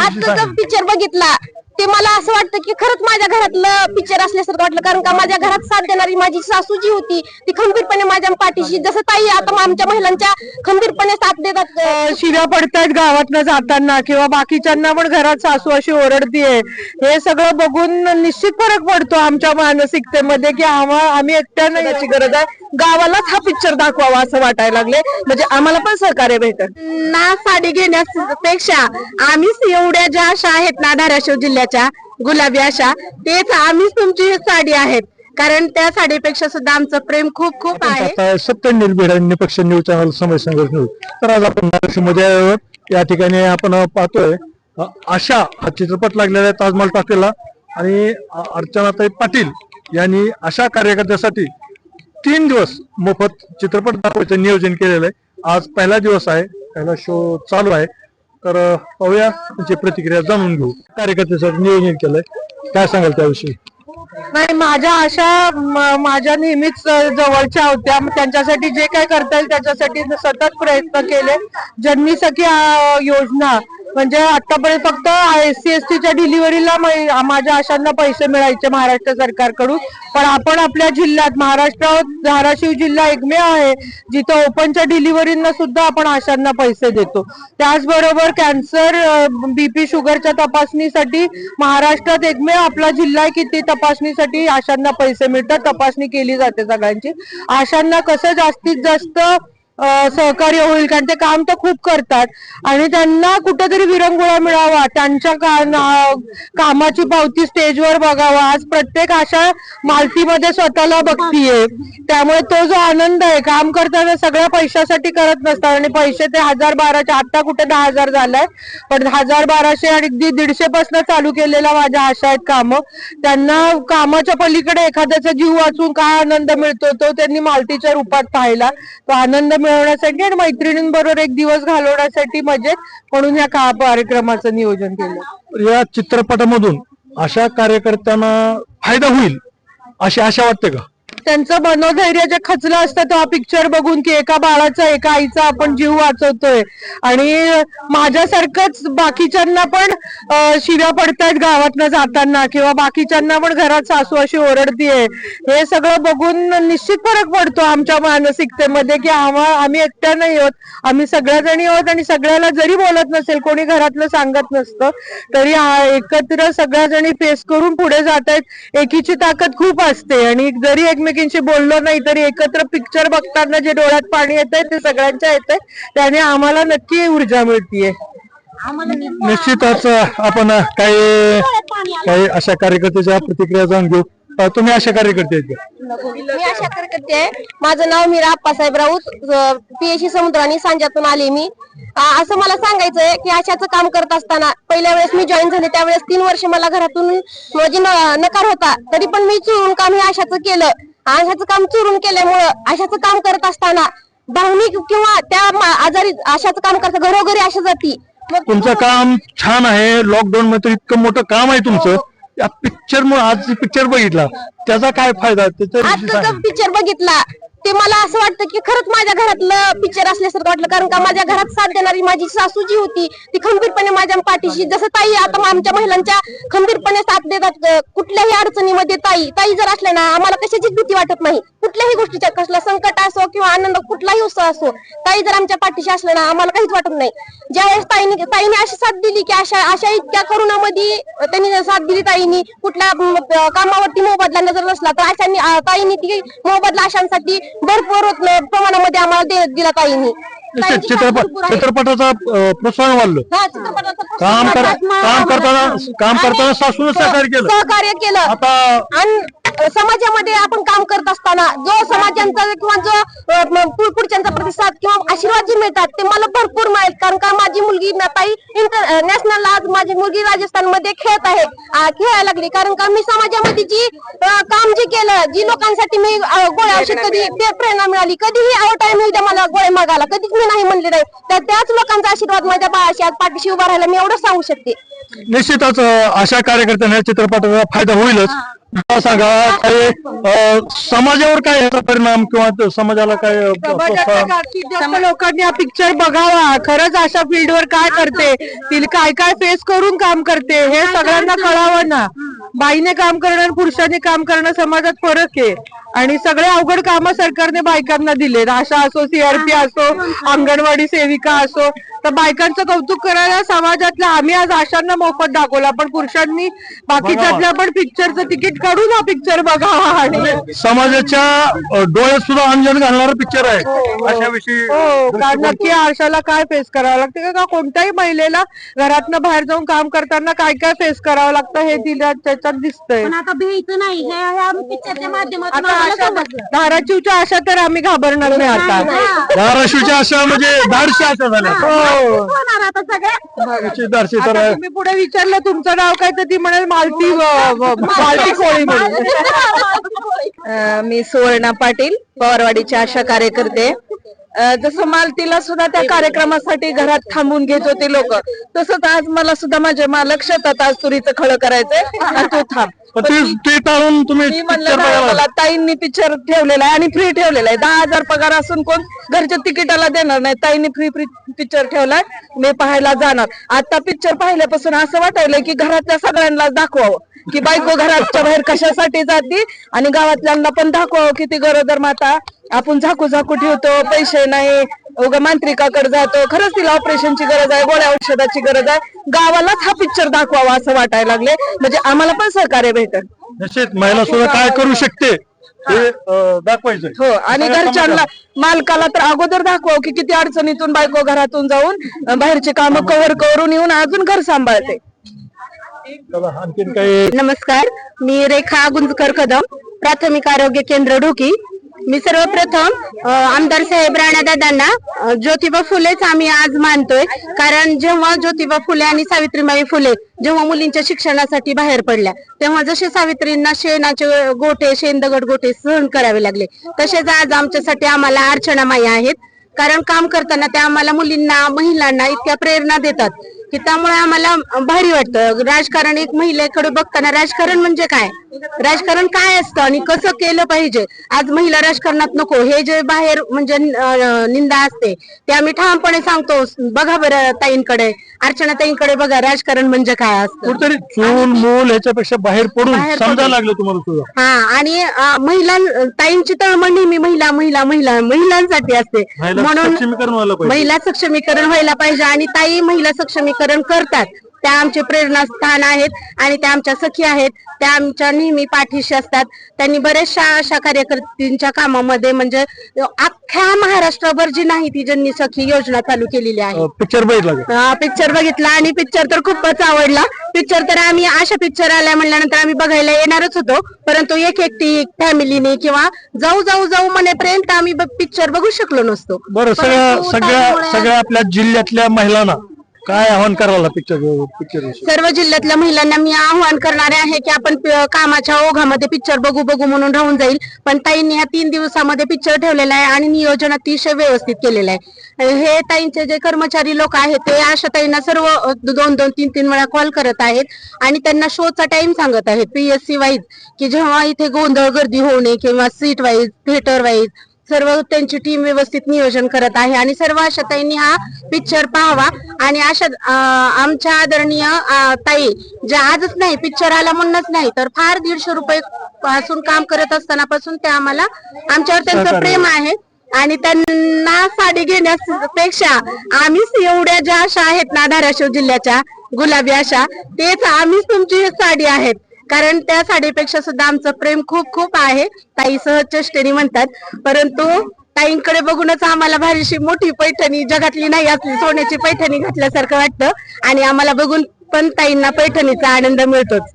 आता जो पिक्चर बघितला ते मला असं वाटतं की खरंच माझ्या घरातलं पिक्चर असल्यासारखं वाटलं, कारण का माझ्या घरात साथ देणारी माझी सासू जी होती ती खंबीरपणे माझ्या पाठीशी, जसं ताई आता आमच्या महिलांच्या खंबीरपणे साथ देतात. शिव्या पडतायत गावातनं जाताना किंवा बाकीच्यांना पण घरात सासू अशी ओरडतीये, हे सगळं बघून निश्चित फरक पडतो आमच्या मानसिकतेमध्ये की आम्ही एकट्या नाही, याची गरज आहे. गावालाच हा पिक्चर दाखवावा असं वाटायला लागले, म्हणजे आम्हाला पण सहकार्य भेटत ना. साडी घेण्यापेक्षा आम्हीच एवढ्या ज्या आशा आहेत ना धाराशिव जिल्ह्याच्या गुलाबी आशा, तेच आम्हीच तुमची साडी आहेत, कारण त्या साडीपेक्षा सुद्धा आमचं प्रेम खूप खूप आहे. सत्य निपक्ष न्यूज चॅनल समय संघर्ष न्यूज. तर आज आपण धाराशिवमध्ये या ठिकाणी आपण पाहतोय आशा हा चित्रपट लागलेला आहे ताजमहल टाकीला, आणि अर्चनाताई पाटील यांनी अशा कार्यकर्त्यासाठी 3 दिवस मोफत चित्रपट दाखवायचं नियोजन केलेलं आहे. आज पहिला दिवस आहे, पहिला शो चालू आहे. तर पाहूया त्यांची प्रतिक्रिया जाणून घेऊ. कार्यकर्त्यासाठी नियोजन केलंय, काय सांगाल त्याविषयी? नाही, माझ्या आशा माझ्या नेहमीच जवळच्या होत्या, त्यांच्यासाठी जे काय करता येईल त्याच्यासाठी सतत प्रयत्न केले. जन्मी सखी योजना म्हणजे आतापर्यंत फक्त SC ST च्या डिलिव्हरीला माझ्या आशांना पैसे मिळायचे महाराष्ट्र सरकारकडून, पण आपण आपल्या जिल्ह्यात महाराष्ट्रात धाराशिव जिल्हा एकमेव आहे जिथं ओपनच्या डिलिव्हरींना सुद्धा आपण आशांना पैसे देतो. त्याचबरोबर कॅन्सर BP शुगरच्या तपासणीसाठी महाराष्ट्रात एकमेव आपला जिल्हा आहे की ते तपासणीसाठी आशांना पैसे मिळतात, तपासणी केली जाते सगळ्यांची. आशांना कसं जास्तीत जास्त सहकार्य होईल, कारण ते काम तर खूप करतात आणि त्यांना कुठेतरी विरंगुळा मिळावा, त्यांच्या कामाची पावती स्टेजवर बघावा. आज प्रत्येक आशा मालतीमध्ये स्वतःला बघतीये, त्यामुळे तो जो आनंद आहे, काम करताना सगळ्या पैशासाठी करत नसतात आणि पैसे ते 1000-1200, आता कुठे 10,000 झालाय, पण 1000-1200 आणि 150 पासून चालू केलेला माझ्या आशा आहेत काम. त्यांना कामाच्या पलीकडे एखाद्याचा जीव वाचून काय आनंद मिळतो तो त्यांनी मालतीच्या रूपात पाहिला. तो आनंद मिळवण्यासाठी आणि मैत्रिणींबरोबर एक दिवस घालवण्यासाठी मजेत म्हणून या कार्यक्रमाचं नियोजन केलं. या चित्रपटामधून अशा कार्यकर्त्यांना फायदा होईल अशी आशा वाटते का? त्यांचं मनोधैर्य जे खचलं असतं तो हा पिक्चर बघून की एका बाळाचा एका आईचा आपण जीव वाचवतोय, आणि माझ्यासारखंच बाकीच्यांना पण शिव्या पडतायत गावातनं जाताना किंवा बाकीच्यांना पण घरात सासू अशी ओरडतीये, हे सगळं बघून निश्चित फरक पडतो आमच्या मानसिकतेमध्ये की आम्ही एकट्या नाही आहोत, आम्ही सगळ्याजणी आहोत. आणि सगळ्याला जरी बोलत नसेल, कोणी घरातलं सांगत नसतं, तरी एकत्र सगळ्याजणी फेस करून पुढे जात आहेत. एकीची ताकद खूप असते आणि जरी एकमेकांशी बोललो नाही तरी एकत्र पिक्चर बघताना जे डोळ्यात पाणी येतंय ते सगळ्यांच्या येतंय, त्याने आम्हाला नक्की ऊर्जा मिळतीये. निश्चितच आपण काही अशा कार्यकर्त्याच्या प्रतिक्रिया जाणून घेऊ. तुम्ही अशा कार्यकर्ते आहेत का? मी आशा कार्यकर्ते आहे. माझं नाव मीरा आप्पासाहेब राऊत, PSC समुद्र आणि सांजातून आले मी. असं मला सांगायचंय की आशाचं काम करत असताना पहिल्या वेळेस मी जॉईन झाले त्यावेळेस 3 वर्ष मला घरातून माझी नकार होता, तरी पण मी चुरून काम हे आशाचं केलं. आशाचं काम चुरून केल्यामुळं आशाचं काम करत असताना भावनिक किंवा त्या आजारी आशाचं काम करता घरोघरी आशा जाती. तुमचं काम छान आहे, लॉकडाऊन मध्ये इतकं मोठं काम आहे तुमचं. या पिक्चर मुळे आज पिक्चर बघितला त्याचा काय फायदा? आता जो पिक्चर बघितला ते मला असं वाटतं की खरंच माझ्या घरातलं पिक्चर असल्यासारखं वाटलं, कारण का माझ्या घरात साथ देणारी माझी सासू जी होती ती खंबीरपणे माझ्या पाठीशी, जसं ताई आता आमच्या महिलांच्या खंबीरपणे साथ देतात. कुठल्याही अडचणीमध्ये ताई जर असल्या ना आम्हाला कशाचीच भीती वाटत नाही, कुठल्याही गोष्टीच्या, कसला संकट असो किंवा आनंद कुठलाही उत्साह असो, ताई जर आमच्या पाठीशी असल्या ना आम्हाला काहीच वाटत नाही. ज्यावेळेस ताईने अशी साथ दिली की अशा इतक्या करोनामध्ये त्यांनी साथ दिली, ताईनी कुठल्या कामावरती मोबदला नजर नसला तर ताईने ती मोबदला आशांसाठी भरपूर प्रमाणामध्ये आम्हाला दिला ताईंनी. चित्रपटाचा प्रोत्साहन वाढलं. काम करताना सासून सहकार्य केलं. आणि समाजामध्ये आपण काम करत असताना जो समाजांचा किंवा जो पुढच्यांचा प्रतिसाद किंवा आशीर्वाद जे मिळतात ते मला भरपूर मिळेल, कारण का माझी मुलगी ताई नॅशनल आज माझी मुलगी राजस्थानमध्ये खेळायला लागली, कारण का मी समाजामध्ये जी काम जे केलं, जी लोकांसाठी मी गोळ्या औषध कधी प्रेरणा मिळाली, कधीही टाइम येऊ द्या मला गोळे मागायला, कधीच मी नाही म्हणले नाही, तर त्याच लोकांचा आशीर्वाद माझ्या बाळाशी आज पाठीशी उभा राहायला मी एवढं सांगू शकते. निश्चितच अशा कार्यकर्त्यांना चित्रपटाचा फायदा होईलच. मला सांगा काय समाजावर काय याचा परिणाम किंवा समाजाला काय समाजातल्या जास्तीत जास्त लोकांनी हा पिक्चर बघावा. खरंच अशा फील्डवर काय करते, तिला काय काय फेस करून काम करते हे सगळ्यांना कळावं ना. बाईने काम करणं आणि पुरुषांनी काम करणं समाजात फरक आहे. आणि सगळे अवघड कामं सरकारने बायकांना दिले. आशा असो, सीआरपी असो, अंगणवाडी सेविका असो. तर बायकांचं कौतुक करायला समाजातल्या आम्ही आज आशांना मोफत दाखवला, पण पुरुषांनी बाकीच्यातल्या पण पिक्चरचं तिकीट काढून हा पिक्चर बघावा. आणि समाजाच्या डोळ्यात सुद्धा अंजन घालणारा पिक्चर आहे अशाविषयी. हो, कारण नक्की आशाला काय फेस करावं लागतं का कोणत्याही महिलेला घरातनं बाहेर जाऊन काम करताना काय काय फेस करावं लागतं हे तिला त्याच्यात दिसतंय. पण आता भीती नाही, ह्या पिक्चरच्या माध्यमातून आता आम्हाला आशा समजलं. धाराशिवच्या आशा तर आम्ही घाबरणार नाही आता. धाराशिवच्या आशा म्हणजे धाडशी आशा झाल्या. हो, होणार आता सगळ्या धाडशी तर आता तुम्ही पुढे विचारलं तुमचं नाव काय तर ती म्हणेल मालती मालती कोळी म्हणून. मी सुवर्णा पाटील, पवारवाडीची आशा कार्यकर्ते. जसं मालतीला सुद्धा त्या कार्यक्रमासाठी घरात थांबून घेत होते लोक, तसंच आज मला सुद्धा माझ्या लक्षात आज तुरीचं खळं करायचंय आणि तू थांब. ते टाळून तुम्ही मी म्हणलं नाही, मला ताईंनी पिक्चर ठेवलेला आहे आणि फ्री ठेवलेला आहे. 10,000 पगार असून कोण घरच्या तिकिटाला देणार नाही. ताईंनी फ्री पिक्चर ठेवलाय, मी पाहायला जाणार. आता पिक्चर पाहिल्यापासून असं वाटायलंय की घरातल्या सगळ्यांना दाखवावं की बायको घराच्या बाहेर कशासाठी जाते आणि गावातल्यांना पण दाखवावं की ती गरोदर माता आपण झाकू झाकू ठेवतो, पैसे नाही, उगा मांत्रिकाकडे जातो. खरंच तिला ऑपरेशनची गरज आहे, गोळ्या औषधाची गरज आहे. गावालाच हा पिक्चर दाखवावा असं वाटायला लागले, म्हणजे आम्हाला पण सहकार्य भेटेल. निश्चित महिला सुद्धा काय करू शकते हे दाखवायचं. हो, आणि घरच्यांना मालकाला तर अगोदर दाखवावं की किती अडचणीतून बायको घरातून जाऊन बाहेरचे काम कव्हर करून येऊन अजून घर सांभाळते. आणखीन काही नमस्कार, मी रेखा गुंजकर कदम, प्राथमिक आरोग्य केंद्र ढोकी. मी सर्वप्रथम आमदार साहेब राणादादांना ज्योतिबा फुलेच आम्ही आज मानतोय. कारण जेव्हा ज्योतिबा फुले आणि सावित्रीबाई फुले जेव्हा मुलींच्या शिक्षणासाठी बाहेर पडल्या, तेव्हा जसे सावित्रींना शेणाचे गोटे, शेंदगड गोटे सहन करावे लागले, तसेच आज आमच्यासाठी आम्हाला अर्चना माई आहेत. कारण काम करताना त्या आम्हाला मुलींना, महिलांना इतक्या प्रेरणा देतात की त्यामुळे आम्हाला भारी वाटतं. राजकारण एक महिलेकडे बघताना राजकारण म्हणजे काय, राजकारण काय असतं आणि कसं केलं पाहिजे, आज महिला राजकारणात नको हे जे बाहेर म्हणजे निंदा असते ते आम्ही ठामपणे सांगतो. बघा बरं ताईंकडे, अर्चना ताईंकडे बघा, राजकारण म्हणजे काय असतं. कुठेतरी चूल मूल ह्याच्यापेक्षा बाहेर पडून समजायला लागलं तुम्हाला सुद्धा. हा, आणि महिला ताईंची तळमळ नेहमी महिला महिला महिला महिलांसाठी असते, म्हणून सक्षमीकरण व्हायला पाहिजे. महिला सक्षमीकरण व्हायला पाहिजे. आणि ताई महिला सक्षमीकरण करतात, त्या आमचे प्रेरणास्थान आहेत आणि त्या आमच्या सखी आहेत. त्या आमच्या नेहमी पाठीशी असतात. त्यांनी बऱ्याचशा अशा कार्यकर्त्यांच्या कामामध्ये म्हणजे अख्ख्या महाराष्ट्रभर जी नाही ती ज्यांनी सखी योजना चालू केलेली आहे. पिक्चर बघितला पिक्चर बघितला आणि पिक्चर तर खूपच आवडला. पिक्चर तर आम्ही अशा पिक्चर आल्या म्हणल्यानंतर आम्ही बघायला येणारच होतो, परंतु एक एकटी फॅमिलीने किंवा जाऊ जाऊ जाऊ म्हणेपर्यंत आम्ही पिक्चर बघू शकलो नसतो. बरं, सगळ्या आपल्या जिल्ह्यातल्या महिलांना काय आव्हान करायला पिक्चर सर्व जिल्ह्यातल्या महिलांना मी आव्हान करणारे आहे की आपण कामाच्या ओघामध्ये पिक्चर बघू बघू म्हणून राहून जाईल, पण ताईंनी ह्या 3 दिवसामध्ये पिक्चर ठेवलेला आहे आणि नियोजन अतिशय व्यवस्थित केलेलं आहे. हे ताईंचे जे कर्मचारी लोक आहेत ते अशा ताईंना सर्व 2-2, 3-3 वेळा कॉल करत आहेत आणि त्यांना शोचा टाइम सांगत आहेत PSC वाईज, की जेव्हा इथे गोंधळ गर्दी होऊ नये किंवा सीट वाईज, थिएटर वाईज सर्व त्यांची टीम व्यवस्थित नियोजन करत आहे. आणि सर्व आशाताईंनी हा पिक्चर पाहावा. आणि अशा आमच्या आदरणीय ताई ज्या आजच नाही, पिक्चर आला म्हणूनच नाही तर फार 150 रुपये पासून काम करत असताना पासून ते आम्हाला, आमच्यावर त्यांचं प्रेम आहे. आणि त्यांना साडी घेण्यापेक्षा आम्हीच एवढ्या ज्या आशा आहेत ना धाराशिव जिल्ह्याच्या गुलाबी आशा, तेच आम्हीच तुमची साडी आहेत. कारण त्या साडीपेक्षा सुद्धा आमचं प्रेम खूप खूप आहे. ताई सहज चेष्टेने म्हणतात, परंतु ताईंकडे बघूनच आम्हाला भारीशी मोठी पैठणी, जगातली नाही असली सोन्याची पैठणी घातल्यासारखं वाटतं आणि आम्हाला बघून पण ताईंना पैठणीचा आनंद मिळतोच.